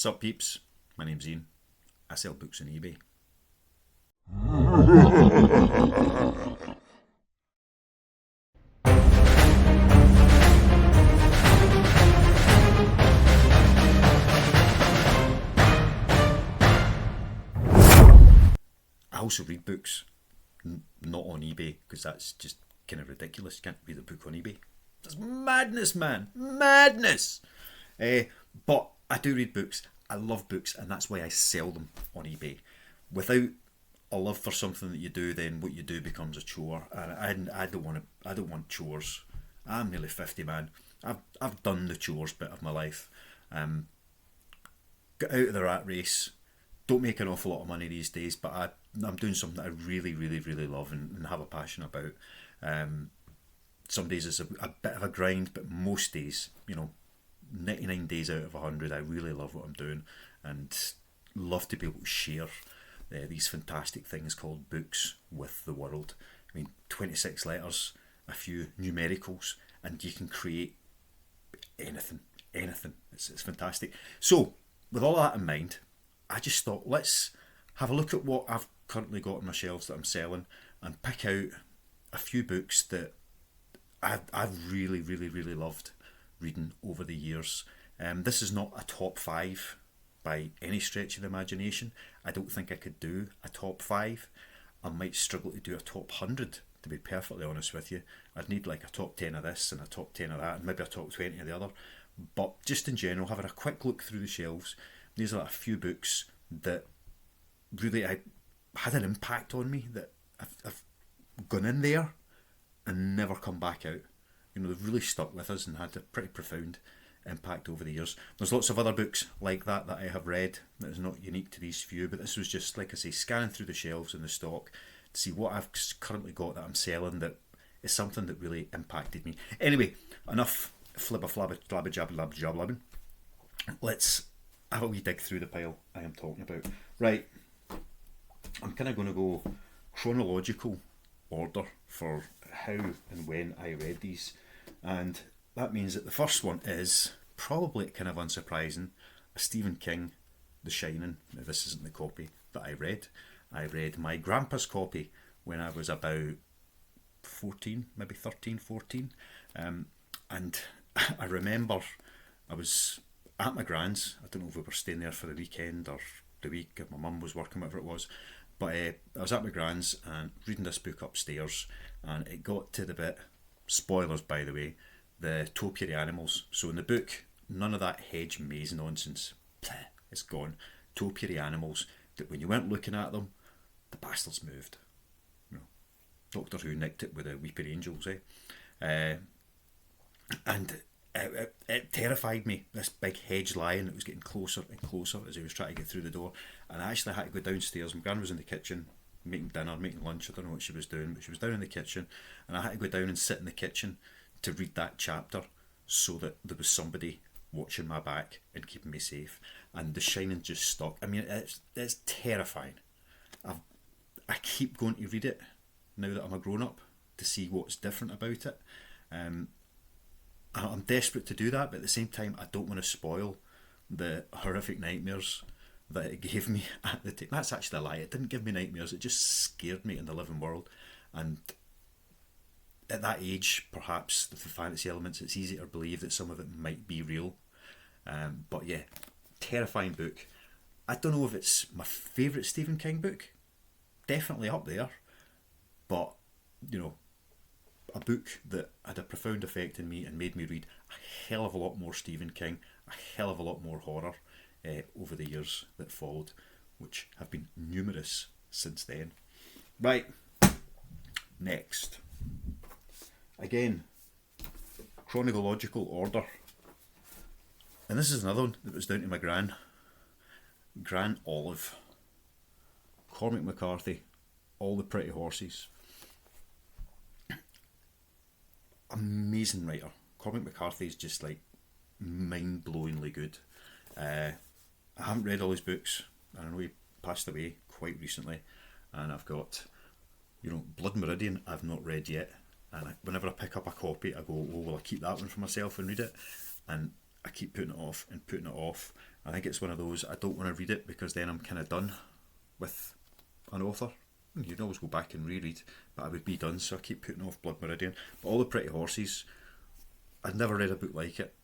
Sup peeps, my name's Ian. I sell books on eBay. I also read books, not on eBay, because that's just kind of ridiculous. You can't read a book on eBay. That's madness, man. Madness! But I do read books. I love books, and that's why I sell them on eBay. Without a love for something that you do, then what you do becomes a chore. And I don't want to. I don't want chores. I'm nearly 50, man. I've done the chores bit of my life. Get out of the rat race. Don't make an awful lot of money these days, but I'm doing something that I really, really, really love and have a passion about. Some days it's a bit of a grind, but most days, 99 days out of 100, I really love what I'm doing and love to be able to share these fantastic things called books with the world. I mean, 26 letters, a few numericals, and you can create anything. It's fantastic. So, with all that in mind, I just thought, let's have a look at what I've currently got on my shelves that I'm selling and pick out a few books that I've really, really, really loved reading over the years. This is not a top 5 by any stretch of the imagination. I don't think I could do a top 5. I might struggle to do a top 100, to be perfectly honest with you. I'd need like a top 10 of this and a top 10 of that and maybe a top 20 of the other. But just in general, having a quick look through the shelves, these are a few books that really had an impact on me, that I've gone in there and never come back out. They've really stuck with us and had a pretty profound impact over the years. There's lots of other books like that I have read that is not unique to these few, but this was just, like I say, scanning through the shelves and the stock to see what I've currently got that I'm selling that is something that really impacted me. Anyway, enough flibba flabba blabba jabba blabba jabba. Let's have a wee dig through the pile I am talking about. Right, I'm kind of going to go chronological order for how and when I read these, and that means that the first one is probably kind of unsurprising, a Stephen King, The Shining. Now, this isn't the copy that I read. I read my grandpa's copy when I was about 14, maybe 13, 14, and I remember I was at my grand's. I don't know if we were staying there for the weekend or the week, if my mum was working, whatever it was. But I was at my grand's and reading this book upstairs, and it got to the bit, spoilers by the way, the topiary animals. So in the book, none of that hedge maze nonsense. It's gone. Topiary animals that when you weren't looking at them, the bastards moved. Doctor Who nicked it with the Weeping Angels, and it terrified me, this big hedge lion that was getting closer and closer as he was trying to get through the door. And I actually had to go downstairs. My gran was in the kitchen making dinner, making lunch. I don't know what she was doing, but she was down in the kitchen, and I had to go down and sit in the kitchen to read that chapter so that there was somebody watching my back and keeping me safe. And The Shining just stuck. I mean, it's terrifying. I keep going to read it now that I'm a grown up to see what's different about it. I'm desperate to do that, but at the same time, I don't want to spoil the horrific nightmares that it gave me at the time. That's actually a lie. It didn't give me nightmares. It just scared me in the living world. And at that age, perhaps with the fantasy elements, it's easy to believe that some of it might be real. But yeah, terrifying book. I don't know if it's my favourite Stephen King book. Definitely up there. But, a book that had a profound effect on me and made me read a hell of a lot more Stephen King, a hell of a lot more horror over the years that followed, which have been numerous since then. Right, next. Again, chronological order. And this is another one that was down to my Gran Olive. Cormac McCarthy, All the Pretty Horses. Amazing writer. Cormac McCarthy is just like mind-blowingly good. I haven't read all his books. I know he passed away quite recently, and I've got, Blood Meridian I've not read yet, and whenever I pick up a copy I go, oh well, I'll keep that one for myself and read it. And I keep putting it off and putting it off. I think it's one of those, I don't want to read it because then I'm kind of done with an author. You can always go back and reread, but I would be done, so I keep putting off Blood Meridian. But All the Pretty Horses, I'd never read a book like it,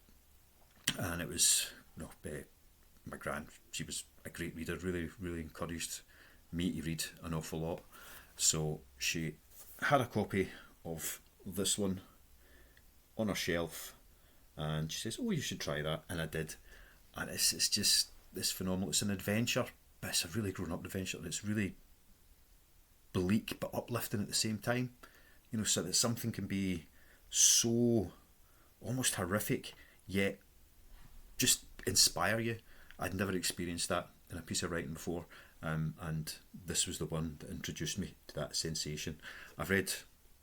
and it was, my gran, she was a great reader, really, really encouraged me to read an awful lot. So she had a copy of this one on her shelf, and she says, "Oh, you should try that," and I did, and it's just, it's phenomenal. It's an adventure, but it's a really grown-up adventure. It's really bleak but uplifting at the same time. So that something can be so almost horrific, yet just inspire you. I'd never experienced that in a piece of writing before, and this was the one that introduced me to that sensation. I've read,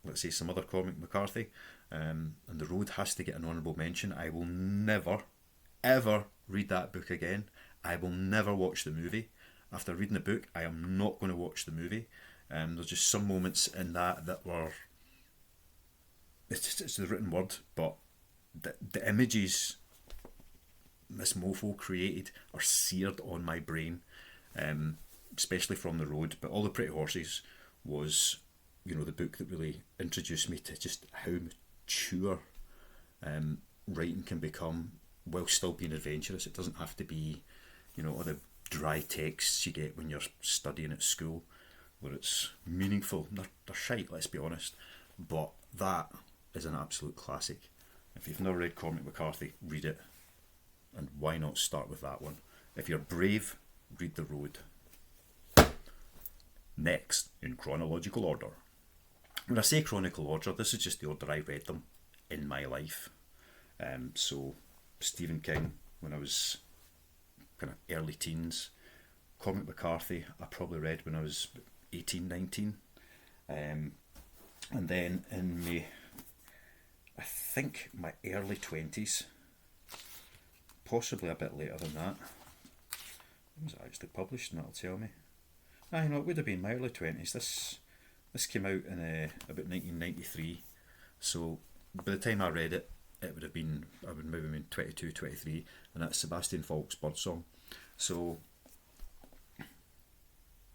let's say, some other Cormac McCarthy, and The Road has to get an honourable mention. I will never, ever read that book again. I will never watch the movie. After reading the book, I am not going to watch the movie. There's just some moments in that were, it's the written word, but the images Miss Mofo created are seared on my brain, especially from The Road. But All the Pretty Horses was, the book that really introduced me to just how mature writing can become while still being adventurous. It doesn't have to be, all the dry texts you get when you're studying at school, where it's meaningful. They're shite, let's be honest. But that is an absolute classic. If you've never read Cormac McCarthy, read it. And why not start with that one? If you're brave, read The Road. Next, in chronological order. When I say chronological order, this is just the order I read them in my life. So, Stephen King, when I was kind of early teens. Cormac McCarthy, I probably read when I was 18, 19. And then in I think my early 20s, possibly a bit later than that. When was it actually published? And that'll tell me. It would have been my early 20s. This came out in about 1993. So by the time I read it, it would have been, I would maybe been 22, 23, and that's Sebastian Falk's Birdsong. So,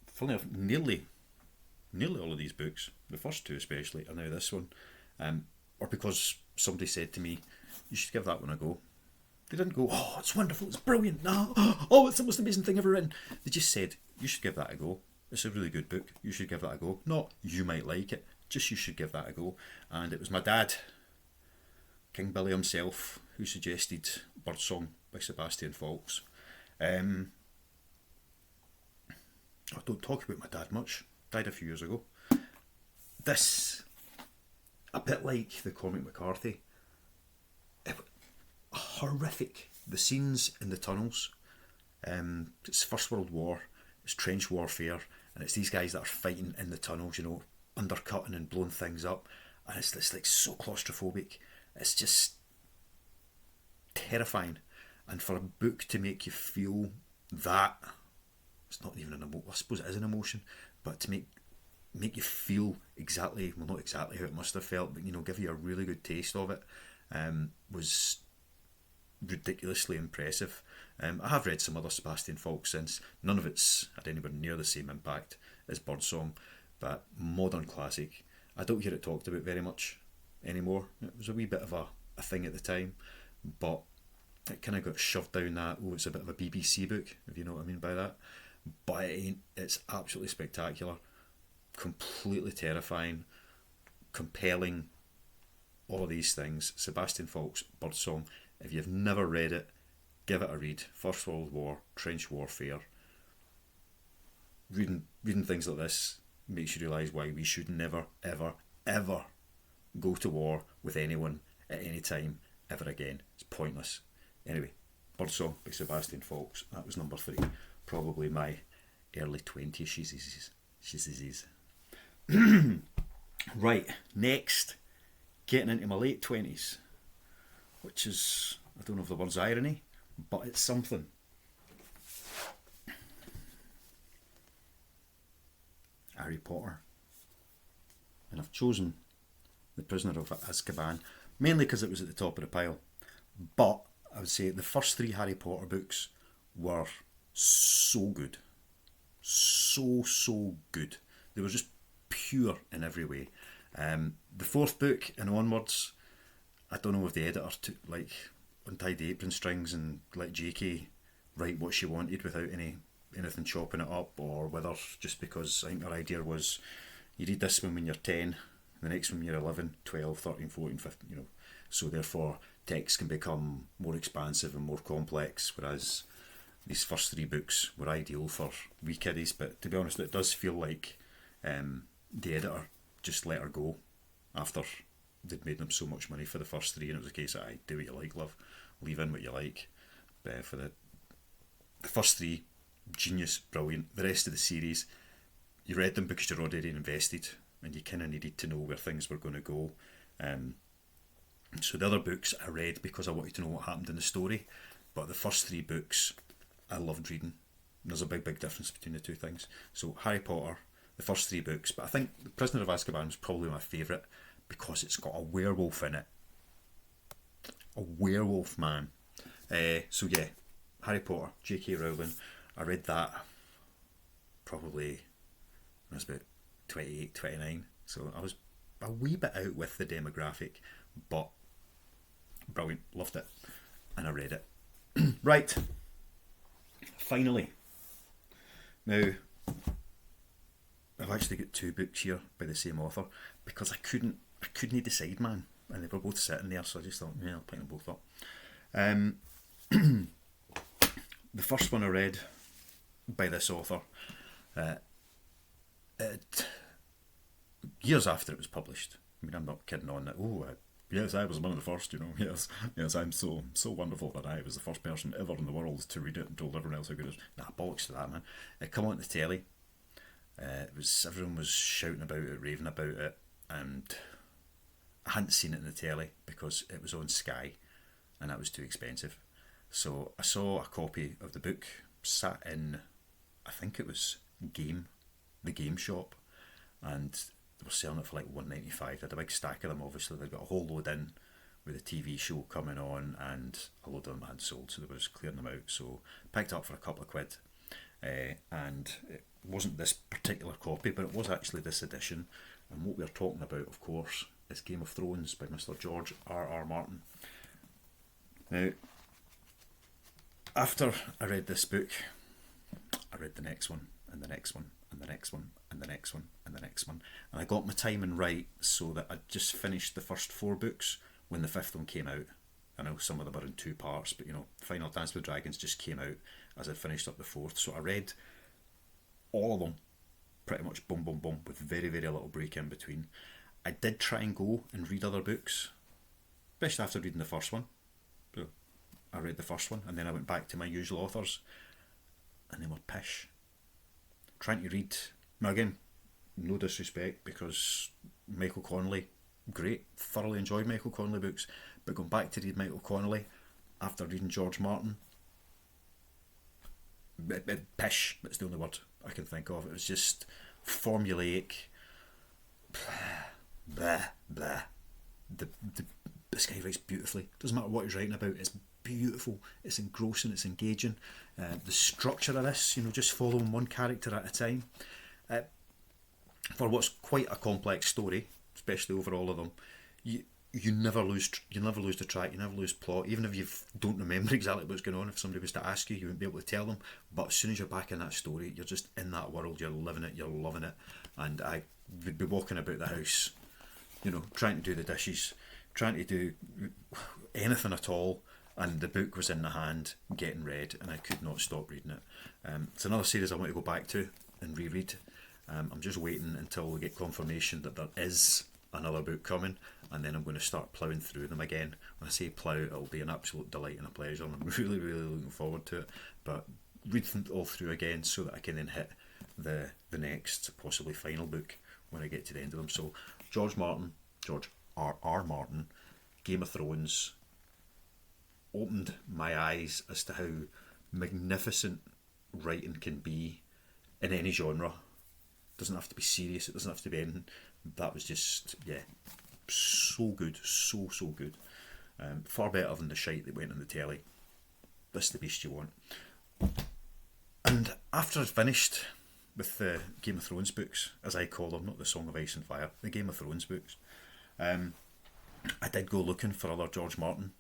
funnily enough, nearly all of these books, the first two especially, and now this one, or because somebody said to me, you should give that one a go. They didn't go, oh, it's wonderful, it's brilliant, no, oh, it's the most amazing thing ever written. They just said, you should give that a go. It's a really good book. You should give that a go. Not, you might like it. Just, you should give that a go. And it was my dad, King Billy himself, who suggested Birdsong by Sebastian Faulks. I don't talk about my dad much. Died a few years ago. This, a bit like the Cormac McCarthy, horrific. The scenes in the tunnels. It's First World War. It's trench warfare, and it's these guys that are fighting in the tunnels, undercutting and blowing things up, and it's like so claustrophobic. It's just terrifying. And for a book to make you feel that, it's not even an emotion. I suppose it is an emotion, but to make you feel exactly, well, not exactly how it must have felt, but give you a really good taste of it, was ridiculously impressive. I have read some other Sebastian Faulks since. None of it's had anywhere near the same impact as Birdsong, but modern classic. I don't hear it talked about very much anymore. It was a wee bit of a thing at the time, but it kind of got shoved down that, it's a bit of a BBC book, if you know what I mean by that. But it ain't. It's absolutely spectacular, completely terrifying, compelling, all of these things. Sebastian Faulks, Birdsong. If you've never read it, give it a read. First World War, trench warfare. Reading things like this makes you realise why we should never, ever, ever go to war with anyone at any time ever again. It's pointless. Anyway, Birdsong by Sebastian Faulks. That was number 3. Probably my early 20s. Right, next, getting into my late 20s, which is, I don't know if the word's irony, but it's something. Harry Potter. And I've chosen The Prisoner of Azkaban, mainly because it was at the top of the pile. But I would say the first three Harry Potter books were so good. So good. They were just pure in every way. The fourth book and onwards, I don't know if the editor took, like, untied the apron strings and let JK write what she wanted without anything chopping it up, or whether just because I think her idea was you read this one when you're 10, the next one when you're 11, 12, 13, 14, 15, so therefore text can become more expansive and more complex, whereas these first three books were ideal for wee kiddies. But to be honest, it does feel like the editor just let her go after they'd made them so much money for the first three, and it was a case of, I do what you like, love, leave in what you like. But for the first three, genius, brilliant. The rest of the series, you read them because you're already invested, and you kind of needed to know where things were going to go. So the other books I read because I wanted to know what happened in the story, but the first three books I loved reading. There's a big difference between the two things. So Harry Potter, the first three books, but I think The Prisoner of Azkaban is probably my favourite because it's got a werewolf in it. A werewolf, man. So yeah, Harry Potter, J.K. Rowling. I read that probably when I was about 28, 29. So I was a wee bit out with the demographic, but brilliant, loved it, and I read it. Right, finally. Now, I've actually got two books here by the same author because I couldn't decide, man, and they were both sitting there, so I just thought, yeah, I'll pick them both up. The first one I read by this author, years after it was published. I mean, I'm not kidding on that. Yes, I was one of the first, Yes, I'm so wonderful that I was the first person ever in the world to read it and told everyone else how good it is. Nah, bollocks to that, man. It come on the telly. Everyone was shouting about it, raving about it, and I hadn't seen it in the telly because it was on Sky, and that was too expensive. So I saw a copy of the book sat in, I think it was the game shop, and they were selling it for like $1.95. They had a big stack of them. Obviously, they got a whole load in with a TV show coming on, and a load of them had sold, so they were just clearing them out. So picked it up for a couple of quid, and it wasn't this particular copy, but it was actually this edition. And what we're talking about, of course, is Game of Thrones by Mr. George R.R. Martin. Now, after I read this book, I read the next one, and the next one, and the next one, and the next one, and the next one, and I got my timing right so that I just finished the first four books when the fifth one came out. I know some of them are in two parts, but Final Dance with Dragons just came out as I finished up the fourth, so I read all of them pretty much boom with very little break in between. I did try and go and read other books, especially after reading the first one. So I read the first one and then I went back to my usual authors, and they were pish. Trying to read, now again, no disrespect, because Michael Connelly, great, thoroughly enjoyed Michael Connelly books, but going back to read Michael Connelly after reading George Martin, pish, that's the only word I can think of. It was just formulaic, blah. This guy writes beautifully. Doesn't matter what he's writing about, it's beautiful, it's engrossing, it's engaging. The structure of this, just following one character at a time, for what's quite a complex story, especially over all of them, you never lose the track, you never lose plot. Even if you don't remember exactly what's going on, if somebody was to ask you wouldn't be able to tell them. But as soon as you're back in that story, you're just in that world, you're living it, you're loving it. And I would be walking about the house, trying to do the dishes, trying to do anything at all, and the book was in the hand, getting read, and I could not stop reading it. It's another series I want to go back to and reread. I'm just waiting until we get confirmation that there is another book coming, and then I'm going to start ploughing through them again. When I say plough, it'll be an absolute delight and a pleasure, and I'm really looking forward to it. But read them all through again so that I can then hit the next, possibly final book when I get to the end of them. So George R.R. Martin, Game of Thrones, opened my eyes as to how magnificent writing can be in any genre. It doesn't have to be serious, it doesn't have to be anything. That was just, so good, so good. Far better than the shite that went on the telly. This the beast you want. And after I'd finished with the Game of Thrones books, as I call them, not the Song of Ice and Fire, the Game of Thrones books, I did go looking for other George Martin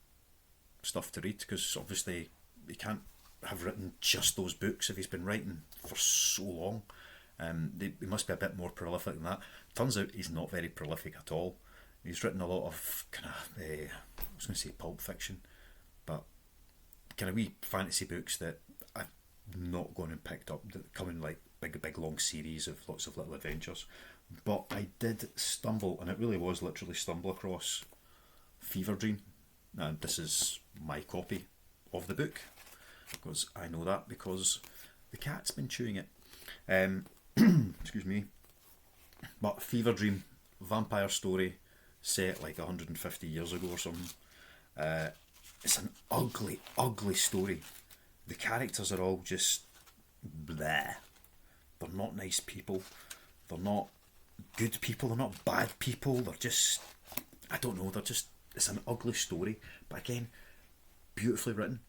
stuff to read, because obviously he can't have written just those books if he's been writing for so long. He must be a bit more prolific than that. Turns out he's not very prolific at all. He's written a lot of kind of, I was going to say pulp fiction, but kind of wee fantasy books that I've not gone and picked up, that come in like big long series of lots of little adventures. But I did stumble, and it really was literally stumble across Fever Dream, and this is my copy of the book, because I know that because the cat's been chewing it. Excuse me. But Fever Dream, vampire story set like 150 years ago or something. It's an ugly, ugly story. The characters are all just bleh. They're not nice people. They're not good people. They're not bad people. They're just, I don't know, it's an ugly story. But again, beautifully written.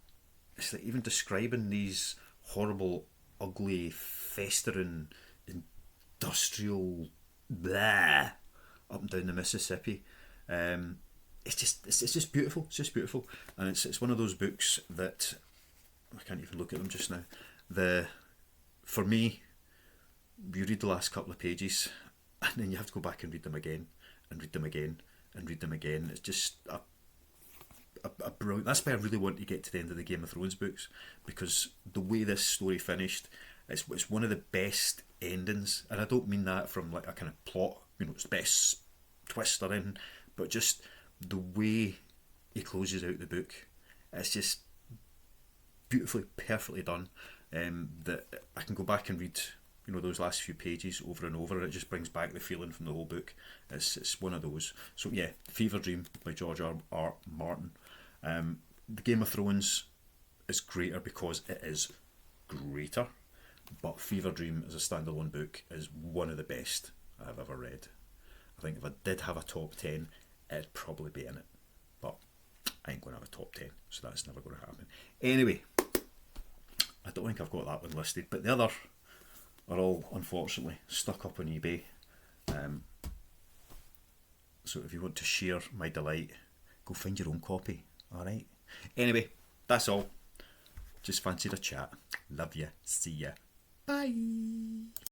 It's like even describing these horrible, ugly, festering, industrial blah up and down the Mississippi. It's just beautiful. It's just beautiful, and it's one of those books that I can't even look at them just now. For me, you read the last couple of pages, and then you have to go back and read them again, and read them again, and read them again. It's just a brilliant. That's why I really want to get to the end of the Game of Thrones books, because the way this story finished, it's one of the best endings, and I don't mean that from like a kind of plot, it's the best twist or anything, but just the way he closes out the book, it's just beautifully, perfectly done. That I can go back and read, those last few pages over and over, and it just brings back the feeling from the whole book. It's one of those. So yeah, Fever Dream by George R. Martin. The Game of Thrones is greater because it is greater, but Fever Dream as a standalone book is one of the best I've ever read. I think if I did have a top 10, it'd probably be in it, but I ain't going to have a top 10, so that's never going to happen. Anyway, I don't think I've got that one listed, but the other are all unfortunately stuck up on eBay. So if you want to share my delight, go find your own copy. Alright. Anyway, that's all. Just fancied a chat. Love ya. See ya. Bye.